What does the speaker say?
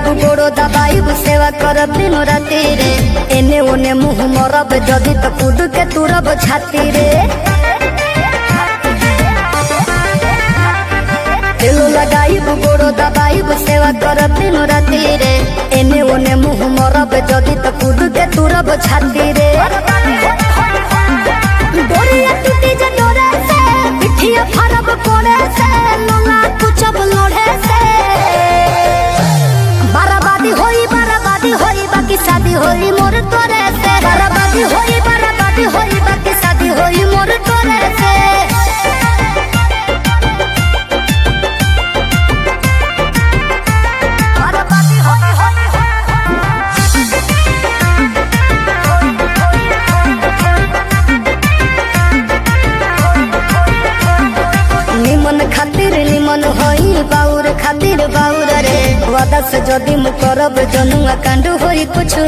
लगाइबु गोड़ो दबाइबु सेवा करब दिन राति रे एने ओने मुँह मरब जदि तो कूद के तुरब छाती रे तेलो लगाइबु गोड़ो दबाइबु सेवा करब दिन राति रे एने ओने मुँह मरब जदि तो कूद के तुरब छाती रे डोरिया टूटी जे डोरे से पिठिया फरब कोड़े से लोला कुचब लोढ़े से बर्बादी होई बाकी शादी होई मोर तोरे से बर्बादी होई बाकी शादी होई मोर तोरे से निमन खातिर निमन होई बाउर खातिर बाउर रे वादा से जदि मु करब जनुआ कांड होई कुछ